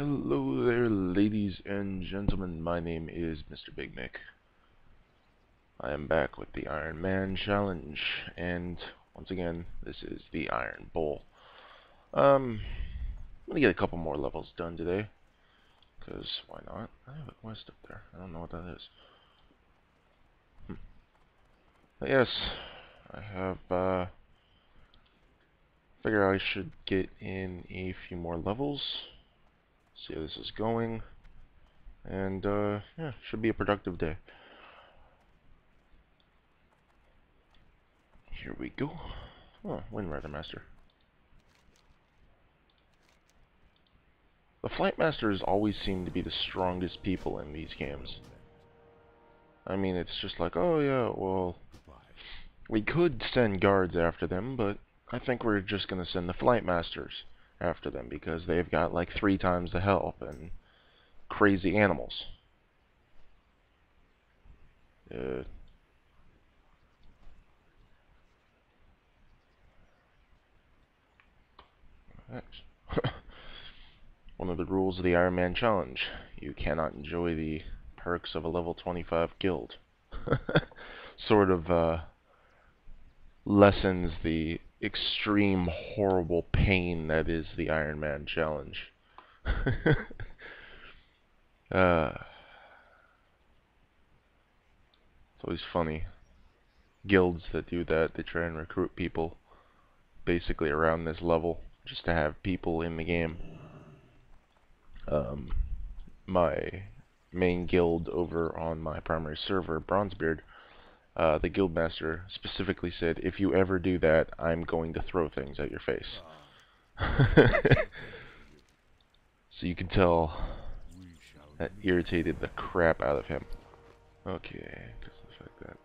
Hello there, ladies and gentlemen. My name is Mrbigmick. I am back with the Iron Man challenge, and once again, this is the Iron Bowl. I'm gonna get a couple more levels done today, because why not? I have a quest up there. I don't know what that is. But yes, I have, figure I should get in a few more levels, see how this is going, and, yeah, should be a productive day. Here we go. Oh, Wind Rider Master. The Flight Masters always seem to be the strongest people in these games. I mean, it's just like, oh yeah, well, we could send guards after them, but I think we're just gonna send the Flight Masters after them because they've got like 3 times the health and crazy animals. One of the rules of the Iron Man challenge: you cannot enjoy the perks of a level 25 guild. Sort of lessens the extreme horrible pain that is the Iron Man challenge. It's always funny. Guilds that do that, they try and recruit people basically around this level just to have people in the game. My main guild over on my primary server, Bronzebeard, the guildmaster specifically said, if you ever do that, I'm going to throw things at your face. So you can tell that irritated the crap out of him. Okay, just like that.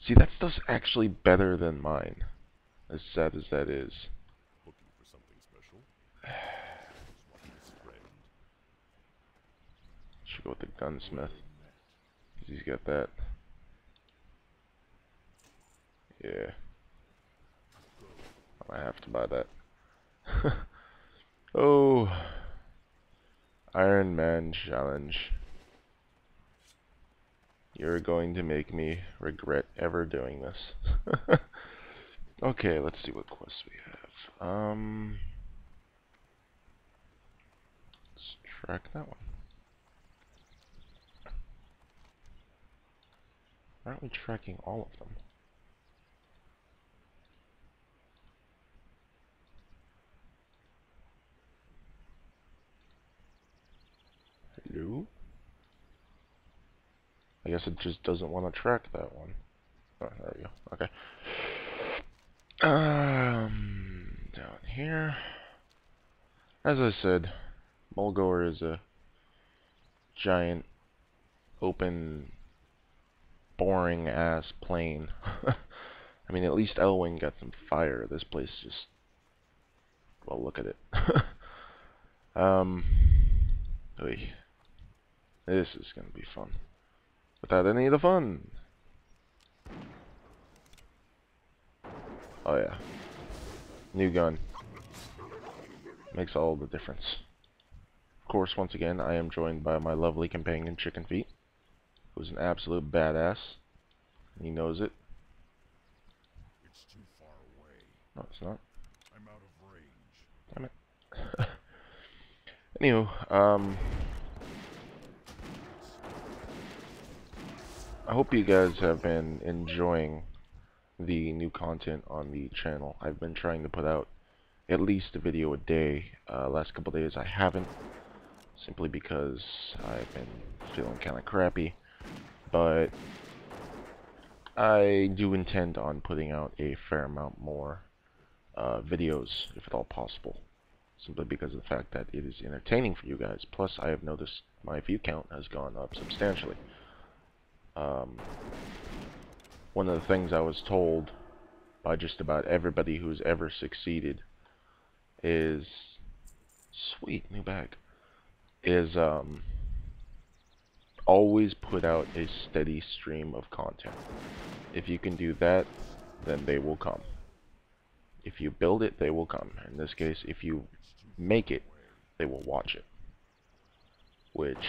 See, that stuff's actually better than mine, as sad as that is. Looking for something special? Should go with the gunsmith, because he's got that. Yeah. I have to buy that. Oh, Iron Man challenge. You're going to make me regret ever doing this. Okay, let's see what quests we have. Let's track that one. Why aren't we tracking all of them? Hello? I guess it just doesn't want to track that one. Oh, there we go. Okay. Down here. As I said, Mulgor is a giant, open, boring-ass plain. I mean, at least Elwyn got some fire. This place just... well, look at it. Oy. This is gonna be fun. Without any of the fun. Oh yeah. New gun. Makes all the difference. Of course, once again, I am joined by my lovely companion, Chicken Feet, who's an absolute badass. He knows it. It's too far away. No, it's not. I'm out of range. Damn it. Anywho, I hope you guys have been enjoying the new content on the channel. I've been trying to put out at least a video a day. Last couple days I haven't, simply because I've been feeling kind of crappy. But I do intend on putting out a fair amount more videos, if at all possible, simply because of the fact that it is entertaining for you guys. Plus, I have noticed my view count has gone up substantially. One of the things I was told by just about everybody who's ever succeeded is, sweet, new bag, is always put out a steady stream of content. If you can do that, then they will come. If you build it, they will come. In this case, if you make it, they will watch it, which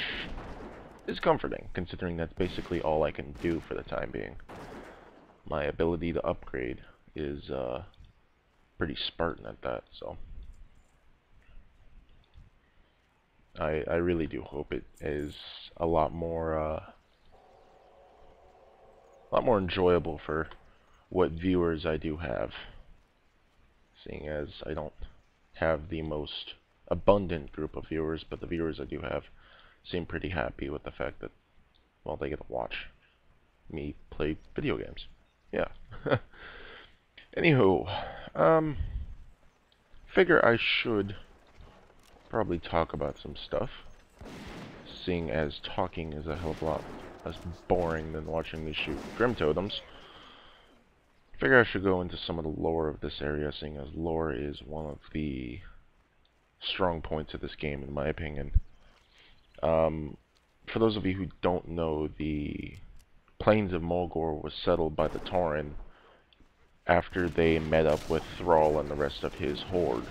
is comforting, considering that's basically all I can do for the time being. My ability to upgrade is pretty Spartan at that, so I really do hope it is a lot more enjoyable for what viewers I do have, seeing as I don't have the most abundant group of viewers, but the viewers I do have seem pretty happy with the fact that, well, they get to watch me play video games. Yeah. Anywho, figure I should probably talk about some stuff, seeing as talking is a hell of a lot less boring than watching me shoot Grim Totems. Figure I should go into some of the lore of this area, seeing as lore is one of the strong points of this game, in my opinion. For those of you who don't know, the Plains of Mulgor was settled by the Tauren after they met up with Thrall and the rest of his horde.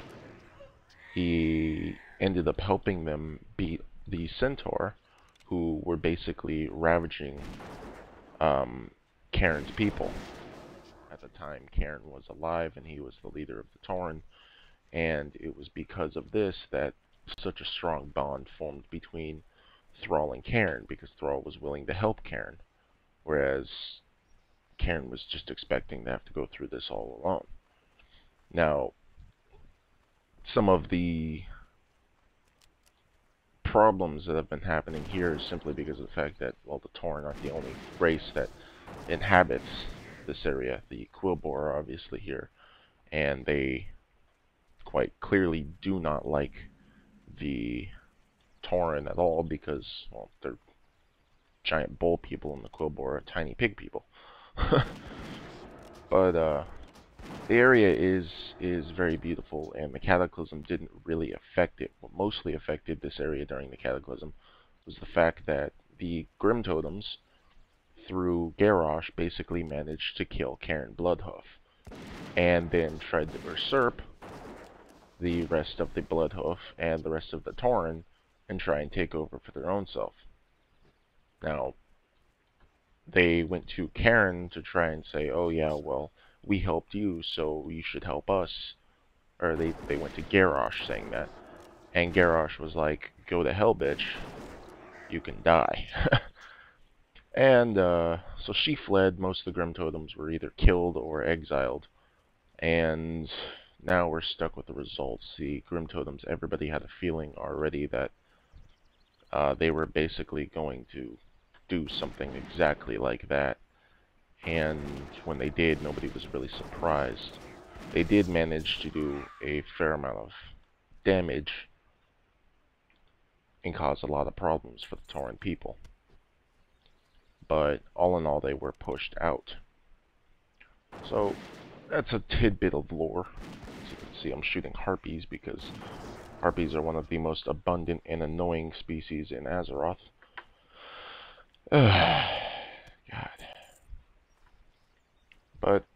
He ended up helping them beat the Centaur, who were basically ravaging Cairn's people. At the time, Cairn was alive and he was the leader of the Tauren, and it was because of this that such a strong bond formed between Thrall and Cairn, because Thrall was willing to help Cairn, whereas Cairn was just expecting to have to go through this all alone. Now, some of the problems that have been happening here is simply because of the fact that, well, the Tauren aren't the only race that inhabits this area. The Quilboar are obviously here, and they quite clearly do not like the Tauren at all because, well, they're giant bull people and the Quilboar are tiny pig people. But the area is very beautiful, and the Cataclysm didn't really affect it. What mostly affected this area during the Cataclysm was the fact that the Grim Totems, through Garrosh, basically managed to kill Cairn Bloodhoof, and then tried to usurp the rest of the Bloodhoof and the rest of the Tauren and try and take over for their own self. Now, they went to Cairn to try and say, oh yeah, well, we helped you, so you should help us. Or they went to Garrosh saying that. And Garrosh was like, go to hell, bitch. You can die. And so she fled. Most of the Grim Totems were either killed or exiled. And now we're stuck with the results. The Grim Totems, everybody had a feeling already that they were basically going to do something exactly like that. And when they did, nobody was really surprised. They did manage to do a fair amount of damage and cause a lot of problems for the Tauren people. But all in all, they were pushed out. So that's a tidbit of lore. As you can see, I'm shooting harpies because harpies are one of the most abundant and annoying species in Azeroth. God. But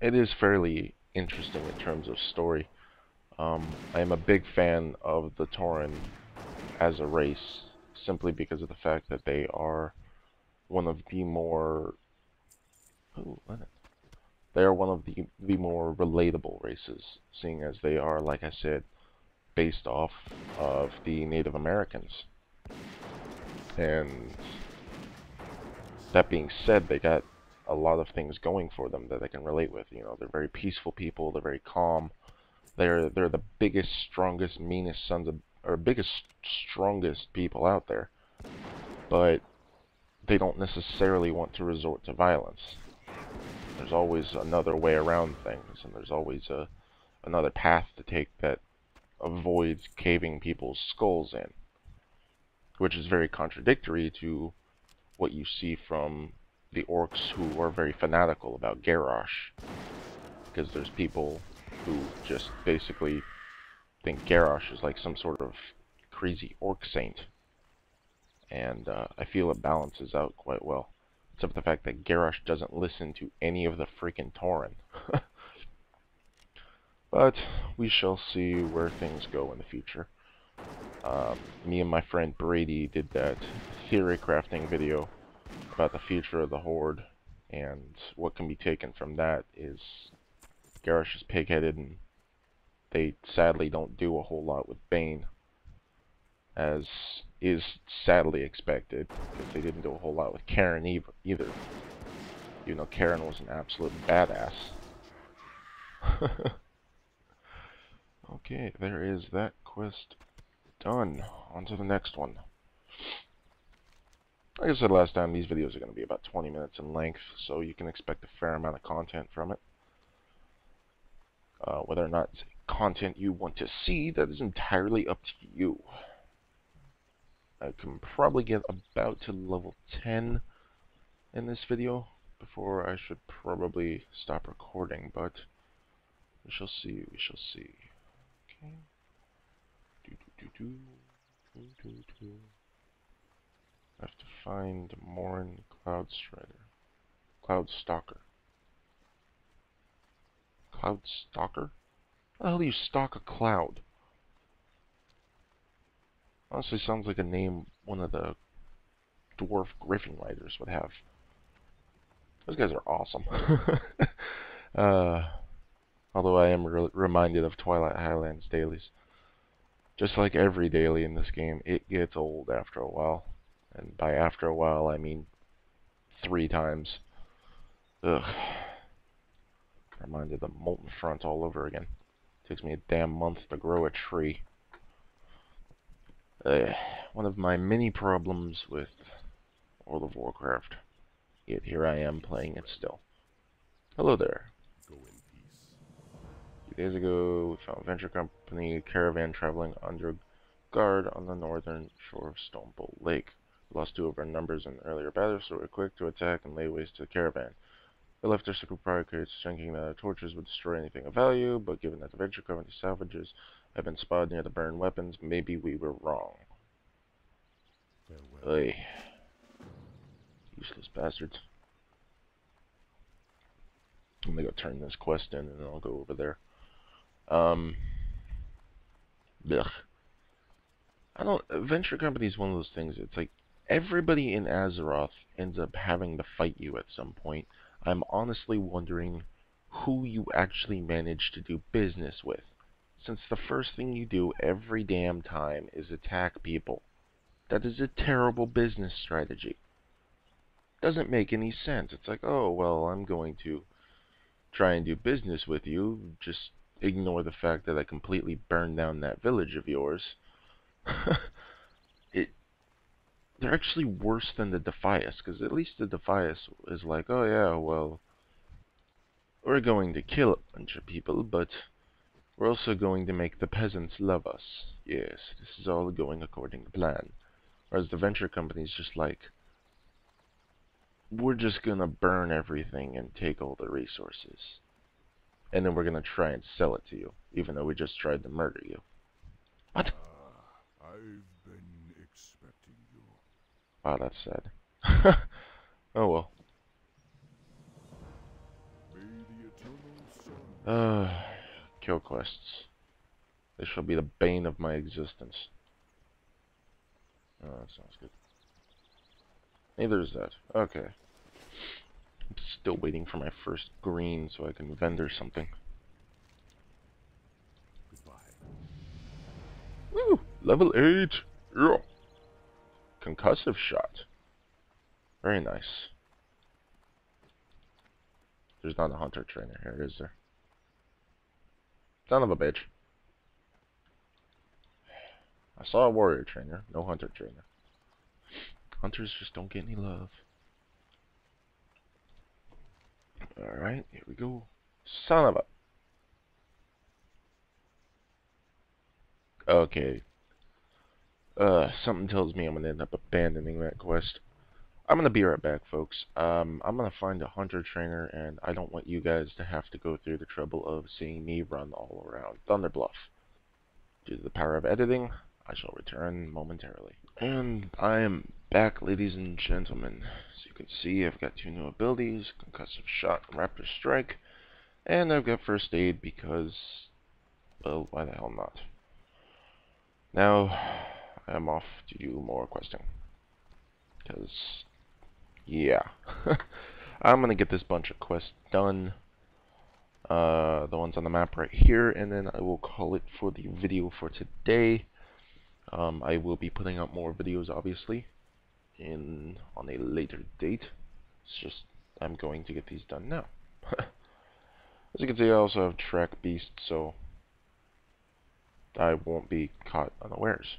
it is fairly interesting in terms of story. I am a big fan of the Tauren as a race, simply because of the fact that they are one of the more relatable races, seeing as they are, like I said, based off of the Native Americans. And that being said, they got a lot of things going for them that I can relate with. You know, they're very peaceful people, they're very calm. They're the biggest, strongest, meanest strongest people out there. But they don't necessarily want to resort to violence. There's always another way around things, and there's always another path to take that avoids caving people's skulls in, which is very contradictory to what you see from the orcs, who are very fanatical about Garrosh, because there's people who just basically think Garrosh is like some sort of crazy orc saint, and I feel it balances out quite well, except for the fact that Garrosh doesn't listen to any of the freaking Tauren. But we shall see where things go in the future. Me and my friend Brady did that theory crafting video about the future of the Horde, and what can be taken from that is Garrosh is pig-headed, and they sadly don't do a whole lot with Bane, as is sadly expected, because they didn't do a whole lot with Karen either. You know, Karen was an absolute badass. Okay, there is that quest done. On to the next one. Like I said last time, these videos are going to be about 20 minutes in length, so you can expect a fair amount of content from it. Whether or not it's content you want to see, that is entirely up to you. I can probably get about to level 10 in this video before I should probably stop recording, but we shall see, we shall see. Okay. I have to find Morin Cloud Strider. Cloud Stalker. Cloud Stalker? How the hell do you stalk a cloud? Honestly, sounds like a name one of the dwarf griffin riders would have. Those guys are awesome. Although I am reminded of Twilight Highlands dailies. Just like every daily in this game, it gets old after a while. And by after a while, I mean 3 times. Ugh. Reminded of the Molten Front all over again. Takes me a damn month to grow a tree. One of my many problems with World of Warcraft. Yet here I am playing it still. Hello there. Go in peace. A few days ago, we found a venture company caravan traveling under guard on the northern shore of Stonebolt Lake. We lost 2 of our numbers in earlier battles, so we were quick to attack and lay waste to the caravan. We left our secret barricades, thinking that our torches would destroy anything of value, but given that the venture company salvagers had been spotted near the burned weapons, maybe we were wrong. Farewell. Ugh. Useless bastards. I'm gonna go turn this quest in and then I'll go over there. Ugh. Venture company is one of those things, it's like, everybody in Azeroth ends up having to fight you at some point. I'm honestly wondering who you actually manage to do business with, since the first thing you do every damn time is attack people. That is a terrible business strategy. Doesn't make any sense. It's like, oh, well, I'm going to try and do business with you, just ignore the fact that I completely burned down that village of yours. They're actually worse than the Defias, because at least the Defias is like, oh yeah, well, we're going to kill a bunch of people, but we're also going to make the peasants love us. Yes, this is all going according to plan. Whereas the venture company is just like, we're just gonna burn everything and take all the resources. And then we're gonna try and sell it to you, even though we just tried to murder you. What? I've been expecting you. Wow, that's sad. Oh well. May the eternal sun. Kill quests. They shall be the bane of my existence. Oh, that sounds good. Neither is that. Okay. I'm still waiting for my first green so I can vendor something. Goodbye. Woo! Level 8! Yeah. Concussive shot. Very nice. There's not a hunter trainer here, is there? Son of a bitch. I saw a warrior trainer, no hunter trainer. Hunters just don't get any love. Alright, here we go. Son of a... Okay. Something tells me I'm gonna end up abandoning that quest. I'm gonna be right back, folks. I'm gonna find a hunter trainer, and I don't want you guys to have to go through the trouble of seeing me run all around Thunder Bluff. Due to the power of editing, I shall return momentarily. And I am back, ladies and gentlemen. As you can see, I've got 2 new abilities, Concussive Shot and Raptor Strike. And I've got First Aid because Well, why the hell not? Now, I'm off to do more questing. Because, yeah. I'm gonna get this bunch of quests done. The ones on the map right here, and then I will call it for the video for today. I will be putting out more videos, obviously, on a later date. It's just, I'm going to get these done now. As you can see, I also have track beast, so I won't be caught unawares.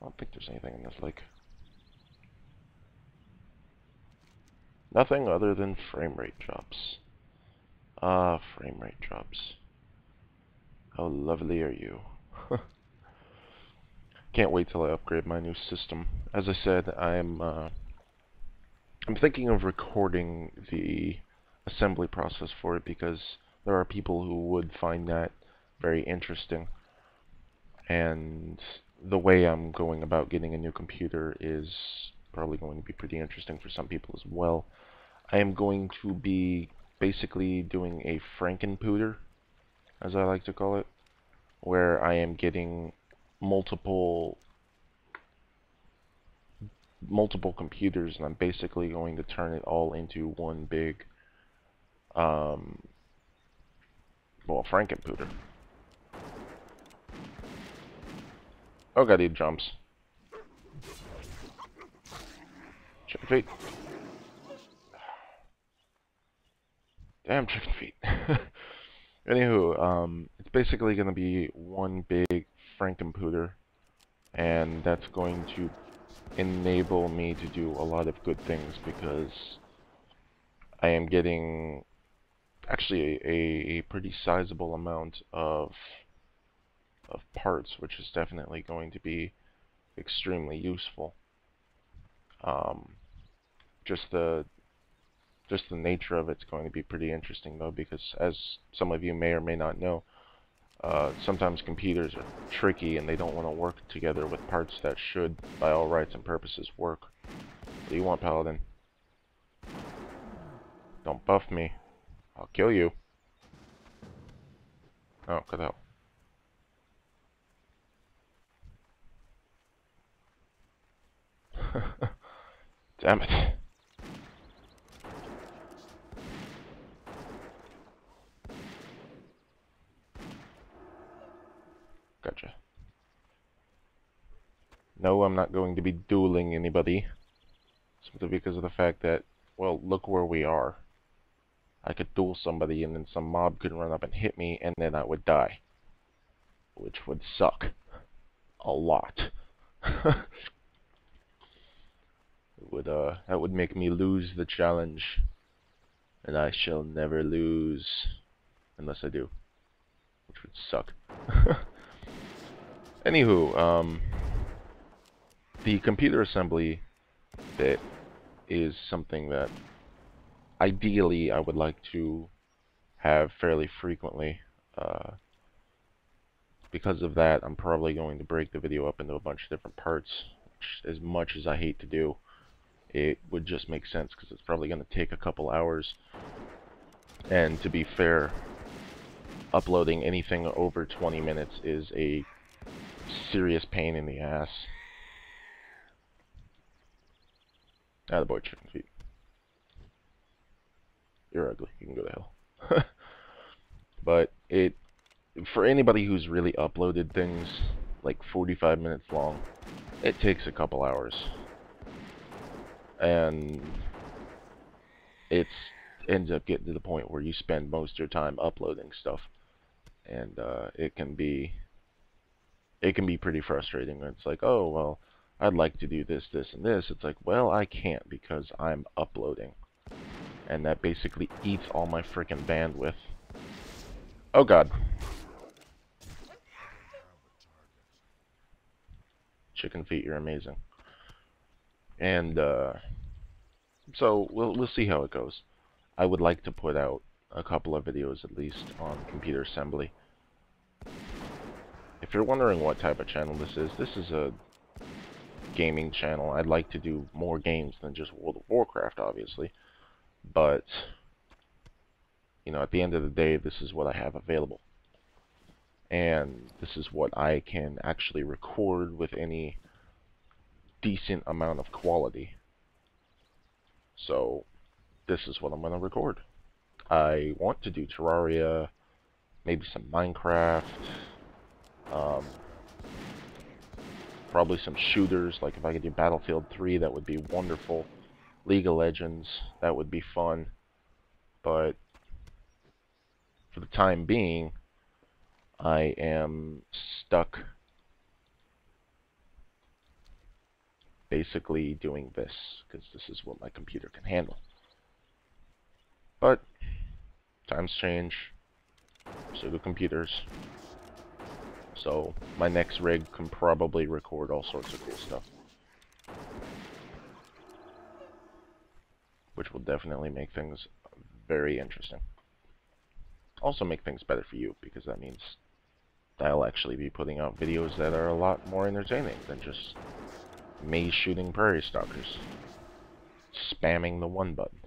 I don't think there's anything in this lake. Nothing other than frame rate drops. Ah, frame rate drops. How lovely are you? Can't wait till I upgrade my new system. As I said, I'm thinking of recording the assembly process for it because there are people who would find that very interesting. And the way I'm going about getting a new computer is probably going to be pretty interesting for some people as well. I am going to be basically doing a Frankenpooter, as I like to call it, where I am getting multiple computers, and I'm basically going to turn it all into one big, well, Frankenpooter. Oh god, he jumps. Chicken feet. Damn chicken feet. Anywho, it's basically going to be one big Frankenpooter, and that's going to enable me to do a lot of good things because I am getting actually a pretty sizable amount of parts, which is definitely going to be extremely useful. Just the nature of it's going to be pretty interesting though, because as some of you may or may not know, sometimes computers are tricky and they don't want to work together with parts that should, by all rights and purposes, work. What do you want, Paladin? Don't buff me. I'll kill you. Oh, good hell. Damn it. Gotcha. No, I'm not going to be dueling anybody. Simply because of the fact that, well, look where we are. I could duel somebody and then some mob could run up and hit me and then I would die. Which would suck. A lot. That would make me lose the challenge. And I shall never lose. Unless I do. Which would suck. Anywho, the computer assembly bit is something that ideally I would like to have fairly frequently. Because of that, I'm probably going to break the video up into a bunch of different parts, which, as much as I hate to do, it would just make sense because it's probably going to take a couple hours. And to be fair, uploading anything over 20 minutes is a serious pain in the ass. Attaboy, chicken feet. You're ugly. You can go to hell. But for anybody who's really uploaded things like 45 minutes long, it takes a couple hours. And it ends up getting to the point where you spend most of your time uploading stuff. And it can be pretty frustrating. It's like, oh, well, I'd like to do this, this, and this. It's like, well, I can't because I'm uploading. And that basically eats all my freaking bandwidth. Oh god. Chicken feet, you're amazing. And so we'll see how it goes. I would like to put out a couple of videos at least on computer assembly. If you're wondering what type of channel this is a gaming channel. I'd like to do more games than just World of Warcraft, obviously. But, you know, at the end of the day, this is what I have available. and this is what I can actually record with any decent amount of quality. So this is what I'm going to record. I want to do Terraria, maybe some Minecraft, probably some shooters, like if I could do Battlefield 3, that would be wonderful. League of Legends, that would be fun. But for the time being, I am stuck basically doing this, because this is what my computer can handle. But times change, so do computers. So my next rig can probably record all sorts of cool stuff, which will definitely make things very interesting. Also make things better for you, because that means I'll actually be putting out videos that are a lot more entertaining than just me shooting prairie stalkers, spamming the one button.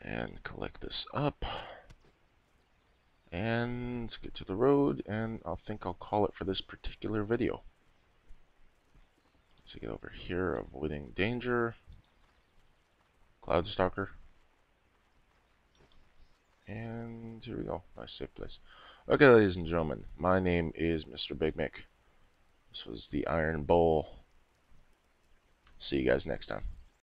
And collect this up, and get to the road, and I think I'll call it for this particular video. So get over here, avoiding danger, Cloud Stalker, and here we go, nice safe place. Okay, ladies and gentlemen, my name is Mrbigmick. This was the Iron Bowl. See you guys next time.